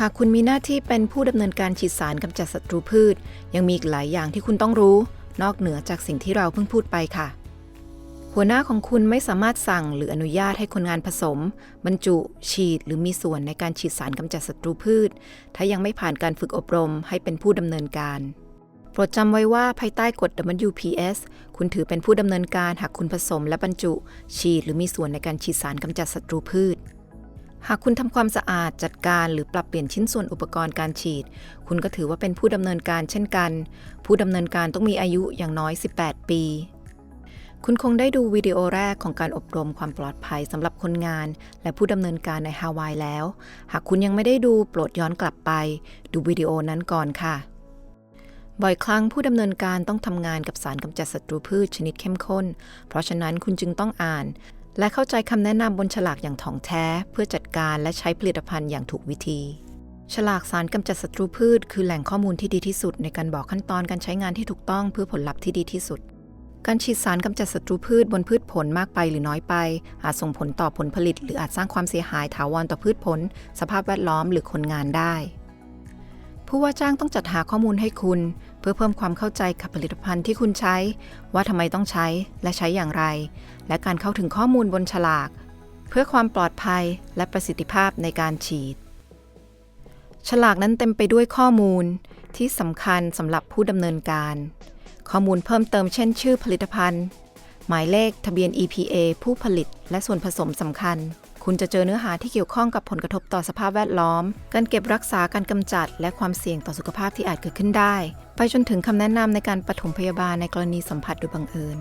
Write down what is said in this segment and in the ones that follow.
หากคุณมีหน้าที่เป็นผู้ดำเนินการฉีดสารกำจัดศัตรูพืชยังมีอีกหลายอย่างที่คุณต้องรู้นอกเหนือจากสิ่งที่เราเพิ่งพูดไปค่ะหัวหน้าของคุณไม่สามารถสั่งหรืออนุญาตให้คนงานผสมบรรจุฉีดหรือมีส่วนในการฉีดสารกำจัดศัตรูพืชถ้ายังไม่ผ่านการฝึกอบรมให้เป็นผู้ดำเนินการโปรดจำไว้ว่าภายใต้กฎ WPS คุณถือเป็นผู้ดำเนินการหากคุณผสมและบรรจุฉีดหรือมีส่วนในการฉีดสารกำจัดศัตรูพืชหากคุณทำความสะอาดจัดการหรือปรับเปลี่ยนชิ้นส่วนอุปกรณ์การฉีดคุณก็ถือว่าเป็นผู้ดำเนินการเช่นกันผู้ดำเนินการต้องมีอายุอย่างน้อย18 ปีคุณคงได้ดูวิดีโอแรกของการอบรมความปลอดภัยสำหรับคนงานและผู้ดำเนินการในฮาวายแล้วหากคุณยังไม่ได้ดูโปรดย้อนกลับไปดูวิดีโอนั้นก่อนค่ะบ่อยครั้งผู้ดำเนินการต้องทำงานกับสารกำจัดศัตรูพืชชนิดเข้มข้นเพราะฉะนั้นคุณจึงต้องอ่านและเข้าใจคำแนะนำบนฉลากอย่างถ่องแท้เพื่อจัดการและใช้ผลิตภัณฑ์อย่างถูกวิธีฉลากสารกำจัดศัตรูพืชคือแหล่งข้อมูลที่ดีที่สุดในการบอกขั้นตอนการใช้งานที่ถูกต้องเพื่อผลลัพธ์ที่ดีที่สุดการฉีดสารกำจัดศัตรูพืชบนพืชผลมากไปหรือน้อยไปอาจส่งผลต่อผลผลิตหรืออาจสร้างความเสียหายถาวรต่อพืชผลสภาพแวดล้อมหรือคนงานได้ผู้ว่าจ้างต้องจัดหาข้อมูลให้คุณเพื่อเพิ่มความเข้าใจกับผลิตภัณฑ์ที่คุณใช้ว่าทำไมต้องใช้และใช้อย่างไรและการเข้าถึงข้อมูลบนฉลากเพื่อความปลอดภัยและประสิทธิภาพในการฉีดฉลากนั้นเต็มไปด้วยข้อมูลที่สำคัญสำหรับผู้ดำเนินการข้อมูลเพิ่มเติมเช่นชื่อผลิตภัณฑ์หมายเลขทะเบียน EPA ผู้ผลิตและส่วนผสมสำคัญคุณจะเจอเนื้อหาที่เกี่ยวข้องกับผลกระทบต่อสภาพแวดล้อมการเก็บรักษาการกำจัดและความเสี่ยงต่อสุขภาพที่อาจเกิดขึ้นได้ไปจนถึงคำแนะนำในการปฐมพยาบาลในกรณีสัมผัสโดยบังเอิญ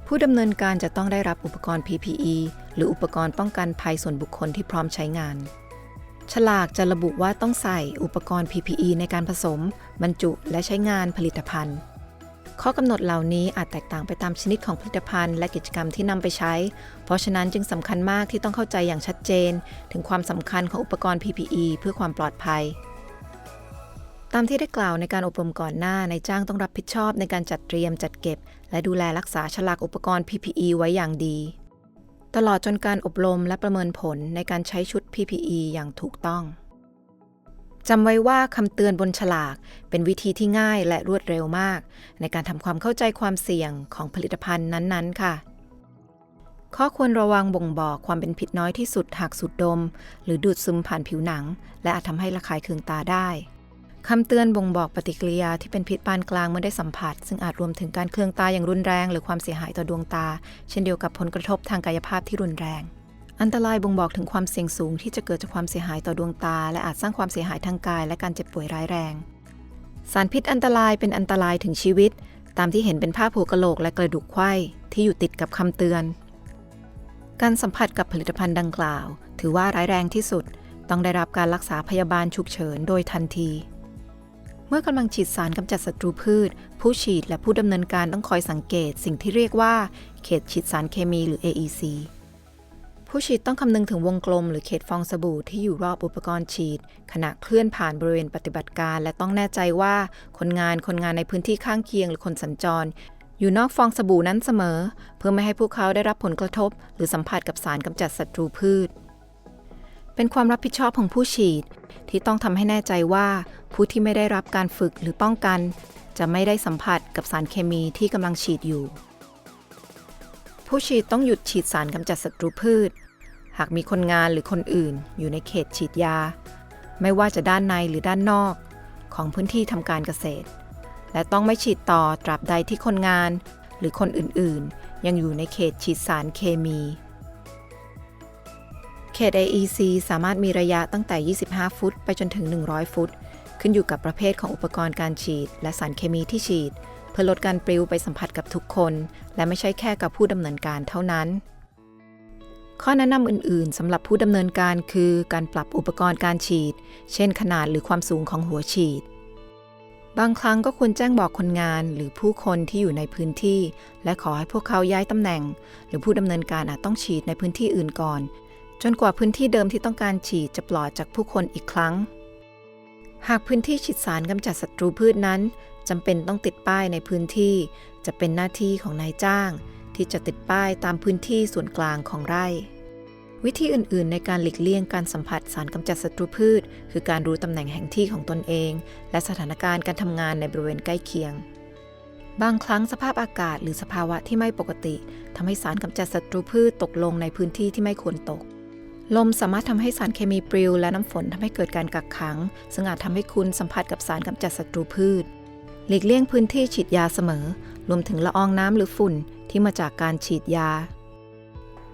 ผู้ดำเนินการจะต้องได้รับอุปกรณ์ PPE หรืออุปกรณ์ป้องกันภัยส่วนบุคคลที่พร้อมใช้งานฉลากจะระบุว่าต้องใส่อุปกรณ์ PPE ในการผสมบรรจุและใช้งานผลิตภัณฑ์ข้อกำหนดเหล่านี้อาจแตกต่างไปตามชนิดของผลิตภัณฑ์และกิจกรรมที่นำไปใช้เพราะฉะนั้นจึงสำคัญมากที่ต้องเข้าใจอย่างชัดเจนถึงความสำคัญของอุปกรณ์ PPE เพื่อความปลอดภัยตามที่ได้กล่าวในการอบรมก่อนหน้านายจ้างต้องรับผิดชอบในการจัดเตรียมจัดเก็บและดูแลรักษาฉลากอุปกรณ์ PPE ไว้อย่างดีตลอดจนการอบรมและประเมินผลในการใช้ชุด PPE อย่างถูกต้องจำไว้ว่าคำเตือนบนฉลากเป็นวิธีที่ง่ายและรวดเร็วมากในการทำความเข้าใจความเสี่ยงของผลิตภัณฑ์นั้นๆค่ะข้อควรระวังบ่งบอกความเป็นพิษน้อยที่สุดหากสูดดมหรือดูดซึมผ่านผิวหนังและอาจทำให้ระคายเคืองตาได้คำเตือนบ่งบอกปฏิกิริยาที่เป็นพิษปานกลางเมื่อได้สัมผัสซึ่งอาจรวมถึงการเคืองตาอย่างรุนแรงหรือความเสียหายต่อดวงตาเช่นเดียวกับผลกระทบทางกายภาพที่รุนแรงอันตรายบ่งบอกถึงความเสี่ยงสูงที่จะเกิดจากความเสียหายต่อดวงตาและอาจสร้างความเสียหายทางกายและการเจ็บป่วยร้ายแรงสารพิษอันตรายเป็นอันตรายถึงชีวิตตามที่เห็นเป็นภาพหัวกะโหลกและกระดูกไขว้ที่อยู่ติดกับคำเตือนการสัมผัสกับผลิตภัณฑ์ดังกล่าวถือว่าร้ายแรงที่สุดต้องได้รับการรักษาพยาบาลฉุกเฉินโดยทันทีเมื่อกำลังฉีดสารกำจัดศัตรูพืชผู้ฉีดและผู้ดำเนินการต้องคอยสังเกตสิ่งที่เรียกว่าเขตฉีดสารเคมีหรือ AECผู้ฉีดต้องคำนึงถึงวงกลมหรือเขตฟองสบู่ที่อยู่รอบอุปกรณ์ฉีดขณะเคลื่อนผ่านบริเวณปฏิบัติการและต้องแน่ใจว่าคนงานในพื้นที่ข้างเคียงหรือคนสัญจรอยู่นอกฟองสบู่นั้นเสมอเพื่อไม่ให้พวกเขาได้รับผลกระทบหรือสัมผัสกับสารกำจัดศัตรูพืชเป็นความรับผิดชอบของผู้ฉีดที่ต้องทำให้แน่ใจว่าผู้ที่ไม่ได้รับการฝึกหรือป้องกันจะไม่ได้สัมผัสกับสารเคมีที่กำลังฉีดอยู่ผู้ฉีดต้องหยุดฉีดสารกำจัดศัตรูพืชหากมีคนงานหรือคนอื่นอยู่ในเขตฉีดยาไม่ว่าจะด้านในหรือด้านนอกของพื้นที่ทำการเกษตรและต้องไม่ฉีดต่อตราบใดที่คนงานหรือคนอื่นๆยังอยู่ในเขตฉีดสารเคมีเขต AEC สามารถมีระยะตั้งแต่25 ฟุตไปจนถึง100 ฟุตขึ้นอยู่กับประเภทของอุปกรณ์การฉีดและสารเคมีที่ฉีดเพื่อลดการปลิวไปสัมผัสกับทุกคนและไม่ใช่แค่กับผู้ดำเนินการเท่านั้นข้อแนะนำอื่นๆสำหรับผู้ดำเนินการคือการปรับอุปกรณ์การฉีดเช่นขนาดหรือความสูงของหัวฉีดบางครั้งก็ควรแจ้งบอกคนงานหรือผู้คนที่อยู่ในพื้นที่และขอให้พวกเขาย้ายตำแหน่งหรือผู้ดำเนินการอาจต้องฉีดในพื้นที่อื่นก่อนจนกว่าพื้นที่เดิมที่ต้องการฉีดจะปลอดจากผู้คนอีกครั้งหากพื้นที่ฉีดสารกำจัดศัตรูพืชนั้นจำเป็นต้องติดป้ายในพื้นที่จะเป็นหน้าที่ของนายจ้างที่จะติดป้ายตามพื้นที่ส่วนกลางของไร่ วิธีอื่นๆในการหลีกเลี่ยงการสัมผัสสารกำจัดศัตรูพืชคือการรู้ตำแหน่งแห่งที่ของตนเองและสถานการณ์การทำงานในบริเวณใกล้เคียงบางครั้งสภาพอากาศหรือสภาวะที่ไม่ปกติทำให้สารกำจัดศัตรูพืชตกลงในพื้นที่ที่ไม่ควรตกลมสามารถทำให้สารเคมีปลิวและน้ำฝนทำให้เกิดการกักขังซึ่งอาจทำให้คุณสัมผัสกับสารกำจัดศัตรูพืชหลีกเลี่ยงพื้นที่ฉีดยาเสมอรวมถึงละอองน้ำหรือฝุ่นที่มาจากการฉีดยา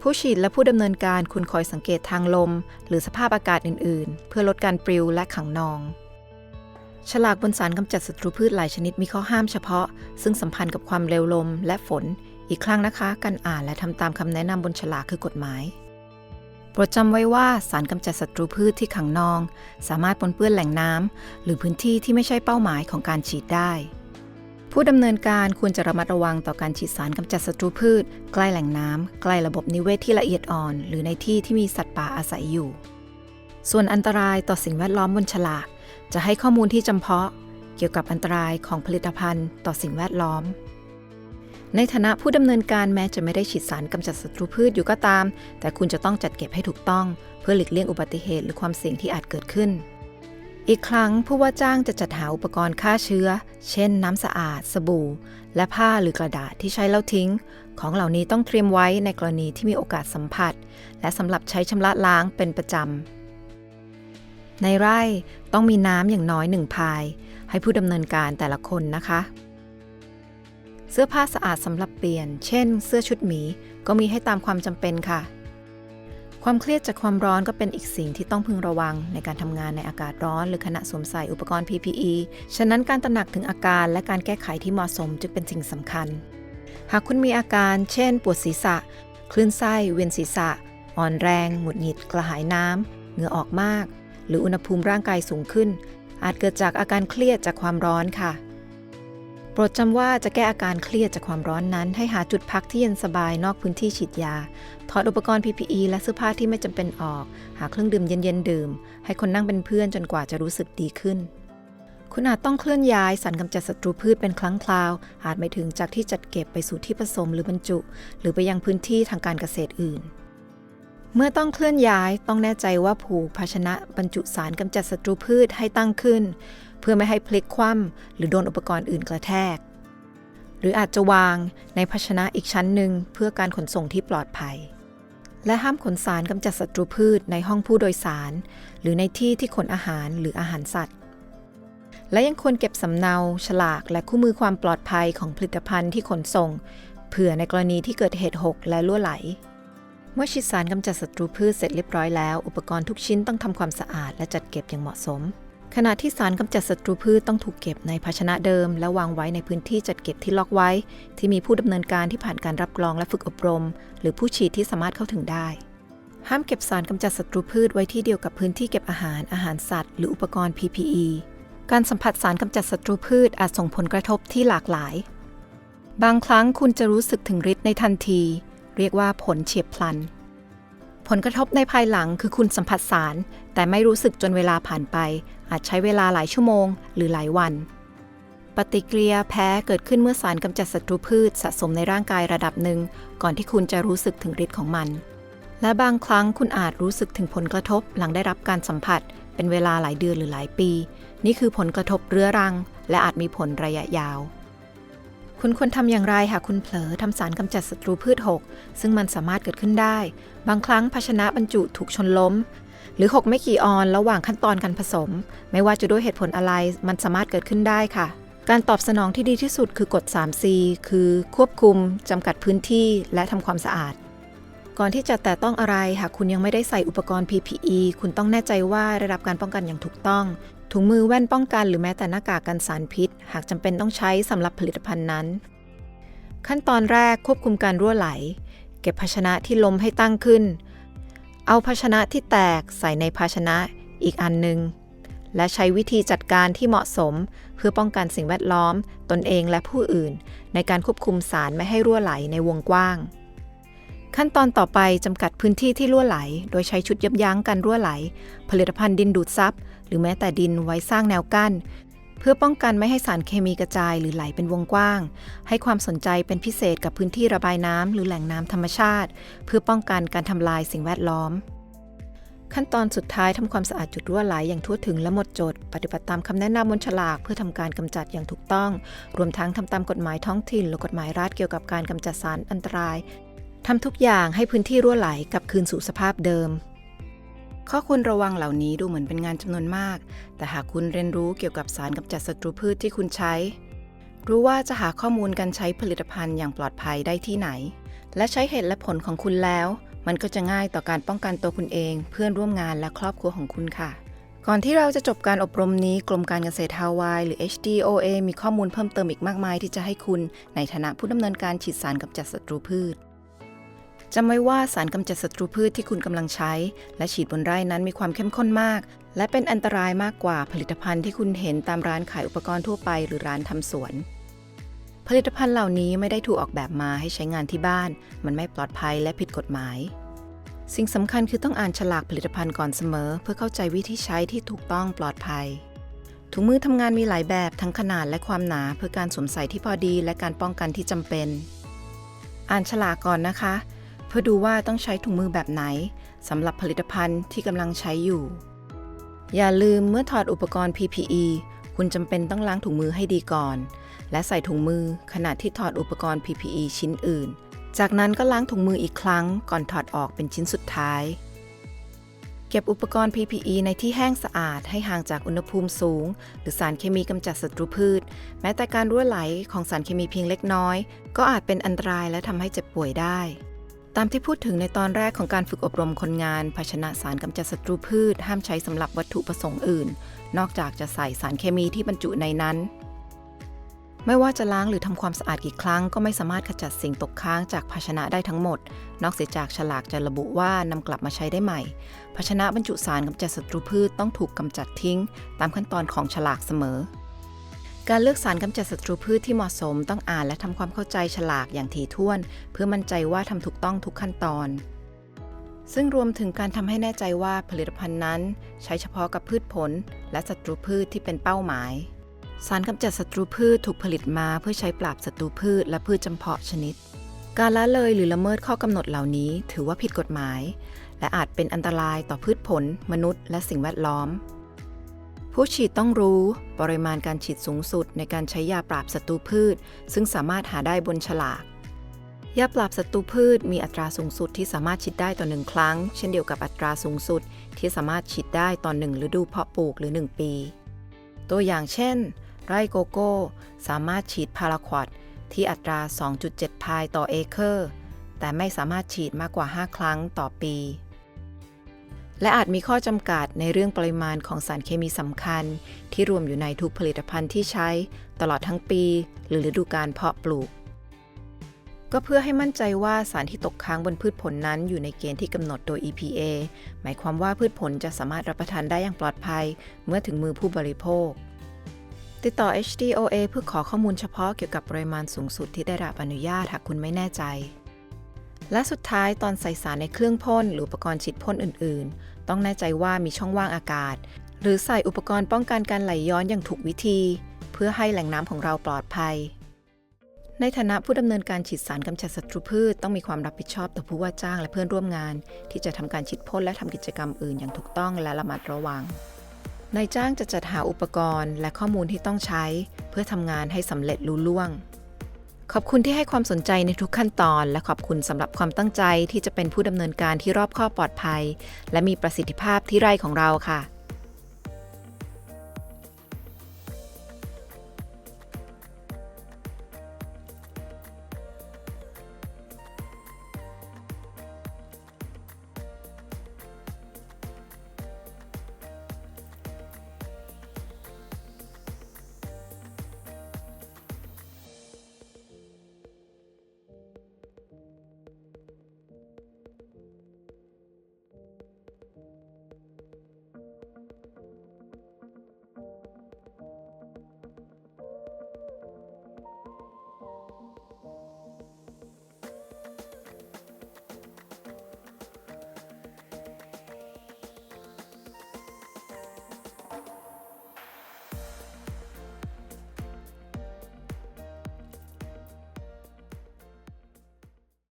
ผู้ฉีดและผู้ดำเนินการคุณคอยสังเกตทางลมหรือสภาพอากาศอื่นๆเพื่อลดการปลิวและขังนองฉลากบนสารกำจัดศัตรูพืชหลายชนิดมีข้อห้ามเฉพาะซึ่งสัมพันธ์กับความเร็วลมและฝนอีกครั้งนะคะการอ่านและทำตามคำแนะนำบนฉลากคือกฎหมายโปรดจำไว้ว่าสารกำจัดศัตรูพืชที่ขังนองสามารถปนเปื้อนแหล่งน้ำหรือพื้นที่ที่ไม่ใช่เป้าหมายของการฉีดได้ผู้ดำเนินการควรจะระมัดระวังต่อการฉีดสารกำจัดศัตรูพืชใกล้แหล่งน้ำใกล้ระบบนิเวศที่ละเอียดอ่อนหรือในที่ที่มีสัตว์ป่าอาศัยอยู่ส่วนอันตรายต่อสิ่งแวดล้อมบนฉลากจะให้ข้อมูลที่จำเพาะเกี่ยวกับอันตรายของผลิตภัณฑ์ต่อสิ่งแวดล้อมในฐานะผู้ดำเนินการแม้จะไม่ได้ฉีดสารกำจัดศัตรูพืชอยู่ก็ตามแต่คุณจะต้องจัดเก็บให้ถูกต้องเพื่อหลีกเลี่ยงอุบัติเหตุหรือความเสี่ยงที่อาจเกิดขึ้นอีกครั้งผู้ว่าจ้างจะจัดหาอุปกรณ์ฆ่าเชื้อเช่นน้ำสะอาดสบู่และผ้าหรือกระดาษที่ใช้แล้วทิ้งของเหล่านี้ต้องเตรียมไว้ในกรณีที่มีโอกาสสัมผัสและสำหรับใช้ชำระล้างเป็นประจำในไร่ต้องมีน้ำอย่างน้อย1 พายให้ผู้ดำเนินการแต่ละคนนะคะเสื้อผ้าสะอาดสำหรับเปลี่ยนเช่นเสื้อชุดหมีก็มีให้ตามความจำเป็นค่ะความเครียดจากความร้อนก็เป็นอีกสิ่งที่ต้องพึงระวังในการทำงานในอากาศร้อนหรือขณะสวมใส่อุปกรณ์ PPE ฉะนั้นการตระหนักถึงอาการและการแก้ไขที่เหมาะสมจึงเป็นสิ่งสำคัญหากคุณมีอาการเช่นปวดศีรษะคลื่นไส้เวียนศีรษะอ่อนแรงหงุดหงิดกระหายน้ำเหงื่อออกมากหรืออุณหภูมิร่างกายสูงขึ้นอาจเกิดจากอาการเครียดจากความร้อนค่ะโปรดจำว่าจะแก้อาการเครียดจากความร้อนนั้นให้หาจุดพักที่เย็นสบายนอกพื้นที่ฉีดยาถอดอุปกรณ์ PPE และเสื้อผ้าที่ไม่จำเป็นออกหาเครื่องดื่มเย็นๆดื่มให้คนนั่งเป็นเพื่อนจนกว่าจะรู้สึกดีขึ้นคุณอาจต้องเคลื่อนย้ายสารกำจัดศัตรูพืชเป็นครั้งคราวอาจหมายถึงจากที่จัดเก็บไปสู่ที่ผสมหรือบรรจุหรือไปยังพื้นที่ทางการเกษตรอื่นเมื่อต้องเคลื่อนย้ายต้องแน่ใจว่าผูกภาชนะบรรจุสารกำจัดศัตรูพืชให้ตั้งขึ้นเพื่อไม่ให้พลิกคว่ำหรือโดนอุปกรณ์อื่นกระแทกหรืออาจจะวางในภาชนะอีกชั้นหนึ่งเพื่อการขนส่งที่ปลอดภัยและห้ามขนสารกำจัดศัตรูพืชในห้องผู้โดยสารหรือในที่ที่ขนอาหารหรืออาหารสัตว์และยังควรเก็บสำเนาฉลากและคู่มือความปลอดภัยของผลิตภัณฑ์ที่ขนส่งเผื่อในกรณีที่เกิดเหตุหกและรั่วไหลเมื่อฉีดสารกำจัดศัตรูพืชเสร็จเรียบร้อยแล้วอุปกรณ์ทุกชิ้นต้องทำความสะอาดและจัดเก็บอย่างเหมาะสมขณะที่สารกำจัดศัตรูพืชต้องถูกเก็บในภาชนะเดิมและวางไว้ในพื้นที่จัดเก็บที่ล็อกไว้ที่มีผู้ดำเนินการที่ผ่านการรับรองและฝึกอบรมหรือผู้ฉีดที่สามารถเข้าถึงได้ห้ามเก็บสารกำจัดศัตรูพืชไว้ที่เดียวกับพื้นที่เก็บอาหารสัตว์หรืออุปกรณ์ PPE การสัมผัสสารกำจัดศัตรูพืชอาจส่งผลกระทบที่หลากหลายบางครั้งคุณจะรู้สึกถึงฤทธิ์ในทันทีเรียกว่าผลเฉียบพลันผลกระทบในภายหลังคือคุณสัมผัสสารแต่ไม่รู้สึกจนเวลาผ่านไปอาจใช้เวลาหลายชั่วโมงหรือหลายวันปฏิกิริยาแพ้เกิดขึ้นเมื่อสารกำจัดศัตรูพืชสะสมในร่างกายระดับหนึ่งก่อนที่คุณจะรู้สึกถึงฤทธิ์ของมันและบางครั้งคุณอาจรู้สึกถึงผลกระทบหลังได้รับการสัมผัสเป็นเวลาหลายเดือนหรือหลายปีนี่คือผลกระทบเรื้อรังและอาจมีผลระยะยาวคุณควรทำอย่างไรหากคุณเผลอทำสารกำจัดศัตรูพืชหกซึ่งมันสามารถเกิดขึ้นได้บางครั้งภาชนะบรรจุถูกชนล้มหรือหกไม่กี่ออนระหว่างขั้นตอนการผสมไม่ว่าจะด้วยเหตุผลอะไรมันสามารถเกิดขึ้นได้ค่ะการตอบสนองที่ดีที่สุดคือกฎ 3C คือควบคุมจำกัดพื้นที่และทำความสะอาดก่อนที่จะแตะต้องอะไรหากคุณยังไม่ได้ใส่อุปกรณ์ PPE คุณต้องแน่ใจว่าได้รับการป้องกันอย่างถูกต้องถุงมือแว่นป้องกันหรือแม้แต่หน้ากากกันสารพิษหากจำเป็นต้องใช้สำหรับผลิตภัณฑ์นั้นขั้นตอนแรกควบคุมการรั่วไหลเก็บภาชนะที่ล้มให้ตั้งขึ้นเอาภาชนะที่แตกใส่ในภาชนะอีกอันหนึ่งและใช้วิธีจัดการที่เหมาะสมเพื่อป้องกันสิ่งแวดล้อมตนเองและผู้อื่นในการควบคุมสารไม่ให้รั่วไหลในวงกว้างขั้นตอนต่อไปจำกัดพื้นที่ที่รั่วไหลโดยใช้ชุดยับยั้งการรั่วไหลผลิตภัณฑ์ดินดูดซับหรือแม้แต่ดินไว้สร้างแนวกั้น เพื่อป้องกันไม่ให้สารเคมีกระจายหรือไหลเป็นวงกว้างให้ความสนใจเป็นพิเศษกับพื้นที่ระบายน้ำหรือแหล่งน้ำธรรมชาติเพื่อป้องกันการทำลายสิ่งแวดล้อมขั้นตอนสุดท้ายทำความสะอาดจุดรั่วไหลอย่างทั่วถึงและหมดจดปฏิบัติตามคำแนะนำบนฉลากเพื่อทำการกำจัดอย่างถูกต้องรวมทั้งทำตามกฎหมายท้องถิ่นและกฎหมายรัฐเกี่ยวกับการกำจัดสารอันตรายทำทุกอย่างให้พื้นที่รั่วไหลกลับคืนสู่สภาพเดิมข้อควรระวังเหล่านี้ดูเหมือนเป็นงานจำนวนมากแต่หากคุณเรียนรู้เกี่ยวกับสารกำจัดศัตรูพืชที่คุณใช้รู้ว่าจะหาข้อมูลการใช้ผลิตภัณฑ์อย่างปลอดภัยได้ที่ไหนและใช้เหตุและผลของคุณแล้วมันก็จะง่ายต่อการป้องกันตัวคุณเองเพื่อนร่วมงานและครอบครัวของคุณค่ะก่อนที่เราจะจบการอบรมนี้กรมการเกษตรฮาวายหรือ HDOA มีข้อมูลเพิ่มเติมอีกมากมายที่จะให้คุณในฐานะผู้ดำเนินการฉีดสารกำจัดศัตรูพืชจำไว้ว่าสารกำจัดศัตรูพืชที่คุณกำลังใช้และฉีดบนไร่นั้นมีความเข้มข้นมากและเป็นอันตรายมากกว่าผลิตภัณฑ์ที่คุณเห็นตามร้านขายอุปกรณ์ทั่วไปหรือร้านทำสวนผลิตภัณฑ์เหล่านี้ไม่ได้ถูกออกแบบมาให้ใช้งานที่บ้านมันไม่ปลอดภัยและผิดกฎหมายสิ่งสำคัญคือต้องอ่านฉลากผลิตภัณฑ์ก่อนเสมอเพื่อเข้าใจวิธีใช้ที่ถูกต้องปลอดภัยถุงมือทำงานมีหลายแบบทั้งขนาดและความหนาเพื่อการสวมใส่ที่พอดีและการป้องกันที่จำเป็นอ่านฉลากก่อนนะคะเพื่อดูว่าต้องใช้ถุงมือแบบไหนสำหรับผลิตภัณฑ์ที่กำลังใช้อยู่อย่าลืมเมื่อถอดอุปกรณ์ PPE คุณจำเป็นต้องล้างถุงมือให้ดีก่อนและใส่ถุงมือขณะที่ถอดอุปกรณ์ PPE ชิ้นอื่นจากนั้นก็ล้างถุงมืออีกครั้งก่อนถอดออกเป็นชิ้นสุดท้ายเก็บอุปกรณ์ PPE ในที่แห้งสะอาดให้ห่างจากอุณหภูมิสูงหรือสารเคมีกำจัดศัตรูพืชแม้แต่การรั่วไหลของสารเคมีเพียงเล็กน้อยก็อาจเป็นอันตรายและทำให้เจ็บป่วยได้ตามที่พูดถึงในตอนแรกของการฝึกอบรมคนงานภาชนะสารกำจัดศัตรูพืชห้ามใช้สำหรับวัตถุประสงค์อื่นนอกจากจะใส่สารเคมีที่บรรจุในนั้นไม่ว่าจะล้างหรือทำความสะอาดกี่ครั้งก็ไม่สามารถขจัดสิ่งตกค้างจากภาชนะได้ทั้งหมดนอกเสียจากฉลากจะระบุว่านำกลับมาใช้ได้ใหม่ภาชนะบรรจุสารกำจัดศัตรูพืชต้องถูกกำจัดทิ้งตามขั้นตอนของฉลากเสมอการเลือกสารกำจัดศัตรูพืชที่เหมาะสมต้องอ่านและทำความเข้าใจฉลากอย่างถี่ถ้วนเพื่อมั่นใจว่าทำถูกต้องทุกขั้นตอนซึ่งรวมถึงการทำให้แน่ใจว่าผลิตภัณฑ์นั้นใช้เฉพาะกับพืชผลและศัตรูพืชที่เป็นเป้าหมายสารกำจัดศัตรูพืชถูกผลิตมาเพื่อใช้ปราบศัตรูพืชและพืชจำเพาะชนิดการละเลยหรือละเมิดข้อกำหนดเหล่านี้ถือว่าผิดกฎหมายและอาจเป็นอันตรายต่อพืชผลมนุษย์และสิ่งแวดล้อมผู้ฉีดต้องรู้ปริมาณการฉีดสูงสุดในการใช้ยาปราบศัตรูพืชซึ่งสามารถหาได้บนฉลากยาปราบศัตรูพืชมีอัตราสูงสุดที่สามารถฉีดได้ต่อ1ครั้งเช่นเดียวกับอัตราสูงสุดที่สามารถฉีดได้ต่อ1ฤดูเพาะปลูกหรือ1ปีตัวอย่างเช่นไร่โกโก้สามารถฉีดพาราควอดที่อัตรา 2.7 พายต่อเอเคอร์แต่ไม่สามารถฉีดมากกว่า5ครั้งต่อปีและอาจมีข้อจำกัดในเรื่องปริมาณของสารเคมีสำคัญที่รวมอยู่ในทุกผลิตภัณฑ์ที่ใช้ตลอดทั้งปีหรือฤดูกาลเพาะปลูกก็เพื่อให้มั่นใจว่าสารที่ตกค้างบนพืชผลนั้นอยู่ในเกณฑ์ที่กำหนดโดย EPA หมายความว่าพืชผลจะสามารถรับประทานได้อย่างปลอดภัยเมื่อถึงมือผู้บริโภคติดต่อ HDOA เพื่อขอข้อมูลเฉพาะเกี่ยวกับปริมาณสูงสุดที่ได้รับอนุญาตหากคุณไม่แน่ใจและสุดท้ายตอนใส่สารในเครื่องพ่นหรืออุปกรณ์ฉีดพ่นอื่นๆต้องแน่ใจว่ามีช่องว่างอากาศหรือใส่อุปกรณ์ป้องกันการไหลย้อนอย่างถูกวิธีเพื่อให้แหล่งน้ำของเราปลอดภัยในฐานะผู้ดำเนินการฉีดสารกำจัดศัตรูพืชต้องมีความรับผิดชอบต่อผู้ว่าจ้างและเพื่อนร่วมงานที่จะทำการฉีดพ่นและทำกิจกรรมอื่นอย่างถูกต้องและระมัดระวังนายจ้างจะจัดหาอุปกรณ์และข้อมูลที่ต้องใช้เพื่อทำงานให้สำเร็จลุล่วงขอบคุณที่ให้ความสนใจในทุกขั้นตอนและขอบคุณสำหรับความตั้งใจที่จะเป็นผู้ดำเนินการที่รอบคอบปลอดภัยและมีประสิทธิภาพที่ไร่ของเราค่ะ